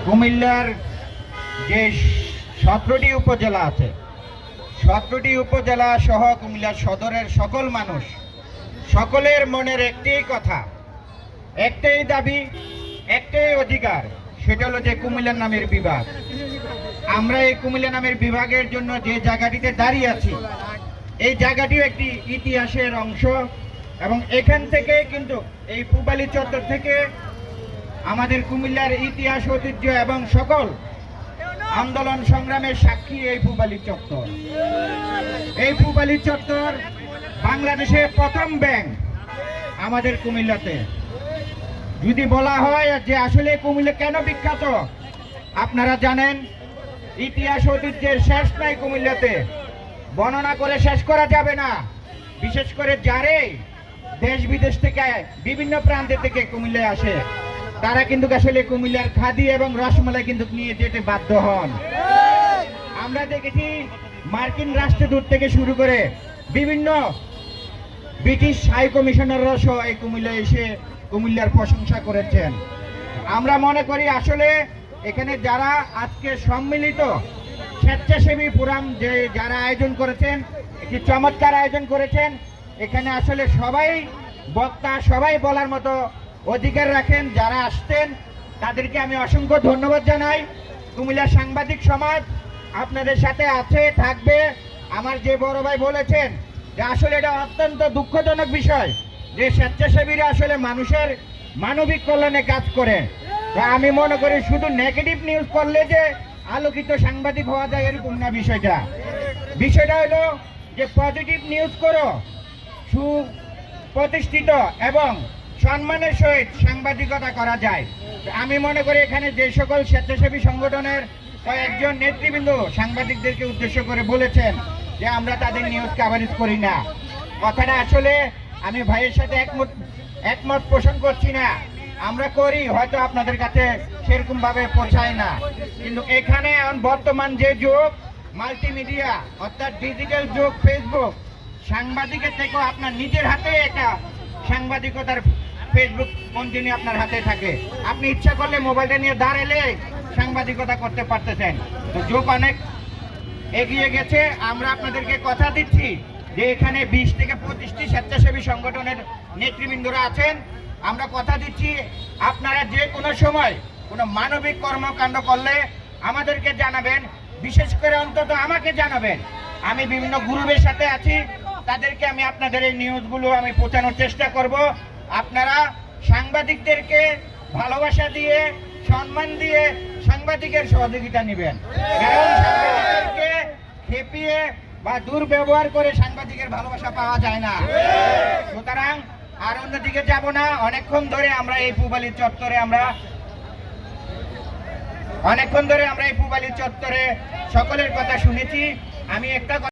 কুমিল্লার যে 17টি উপজেলা আছে, 17টি উপজেলা সহ কুমিল্লা সদরের সকল মানুষ, সকলের মনের একটাই কথা, একটাই দাবি, একটাই অধিকার, সেটা হলো যে কুমিল্লা নামের বিভাগ। আমরা এই কুমিল্লা নামের বিভাগের জন্য যে জায়গাটিতে দাঁড়িয়ে আছি, এই জায়গাটিও একটি ইতিহাসের অংশ এবং এখান থেকে কিন্তু এই পূবালী চত্বর থেকে আমাদের কুমিল্লার ইতিহাস, ঐতিহ্য এবং সকল আন্দোলন সংগ্রামের সাক্ষী এই পূবালী চত্বর। এই পূবালী চত্বর বাংলাদেশের প্রথম ব্যাংক আমাদের কুমিল্লাতে। যদি বলা হয় যে আসলে কুমিল্লা কেন বিখ্যাত, আপনারা জানেন ইতিহাস ঐতিহ্যের শেষ নাই কুমিল্লাতে, বর্ণনা করে শেষ করা যাবে না। বিশেষ করে যারে দেশ বিদেশ থেকে বিভিন্ন প্রান্ত থেকে কুমিল্লায় আসে, তারা কিন্তু আসলে কুমিল্লার খাদি এবং রসমালাই কিন্তু নিয়ে যেতে বাধ্য হন। আমরা দেখেছি মার্কিন রাষ্ট্রদূত থেকে শুরু করে বিভিন্ন ব্রিটিশ হাই কমিশনাররা সহ এই কুমিল্লায় এসে কুমিল্লার প্রশংসা করেছেন। আমরা মনে করি আসলে এখানে যারা আজকে সম্মিলিত স্বেচ্ছাসেবী ফোরাম যে যারা আয়োজন করেছেন, একটি চমৎকার আয়োজন করেছেন। এখানে আসলে সবাই বক্তা, সবাই বলার মতো অধিকার রাখেন। যারা আসতেন তাদেরকে আমি অসংখ্য ধন্যবাদ জানাই। কুমিল্লা সাংবাদিক সমাজ আপনাদের সাথে আছে, থাকবে। আমার যে বড় ভাই বলেছেন যে আসলে এটা অত্যন্ত দুঃখজনক বিষয় যে স্বেচ্ছাসেবীরা আসলে মানুষের মানবিক কল্যাণে কাজ করে। আমি মনে করি শুধু নেগেটিভ নিউজ করলে যে আলোকিত সাংবাদিক হওয়া যায় এরকম না। বিষয়টা হলো যে পজিটিভ নিউজ করো, সুপ্রতিষ্ঠিত এবং সম্মানের সহিত সাংবাদিকতা করা যায়। আমি মনে করি এখানে যে সকল স্বেচ্ছাসেবী সংগঠনের কয়েকজন নেতৃবৃন্দ সাংবাদিকদেরকে উদ্দেশ্য করে বলেছেন যে আমরা তাদের নিউজ কাভারেজ করি না, কথাটা আসলে আমি ভাইয়ের সাথে একমত পোষণ করছি না। আমরা করি, হয়তো আপনাদের কাছে সেরকম ভাবে পৌঁছায় না, কিন্তু এখানে বর্তমান যে যুগ মাল্টিমিডিয়া অর্থাৎ ডিজিটাল যুগ, ফেসবুক, সাংবাদিকের থেকেও আপনার নিজের হাতে একটা সাংবাদিকতার ফেসবুক কন্টিনিউ আপনার হাতে থাকে। আপনি ইচ্ছা করলে মোবাইলটা নিয়ে দাঁড়ালে সাংবাদিকতা করতে পারতেছেন। তো যুগ অনেক এগিয়ে গেছে। আমরা আপনাদেরকে কথা দিচ্ছি যে এখানে 20 থেকে 25টি স্বেচ্ছাসেবী সংগঠনের নেতৃবৃন্দরা আছেন। আমরা কথা দিচ্ছি আপনারা যে কোনো সময় কোনো মানবিক কর্মকাণ্ড করলে আমাদেরকে জানাবেন, বিশেষ করে অন্তত আমাকে জানাবেন। আমি বিভিন্ন গ্রুপের সাথে আছি, তাদেরকে আমি আপনাদের এই নিউজগুলো আমি পৌঁছানোর চেষ্টা করব। আপনারা সাংবাদিকদেরকে ভালোবাসা দিয়ে, সম্মান দিয়ে সাংবাদিকের সহযোগিতা নেবেন। কারণ সাংবাদিকদেরকে খেপিয়ে বা দুর্ব্যবহার করে সাংবাদিকের ভালোবাসা পাওয়া যায় না। সুতরাং আর অন্যদিকে যাব না। অনেকক্ষণ ধরে আমরা এই পূবালী চত্বরে সকলের কথা শুনেছি। আমি একটা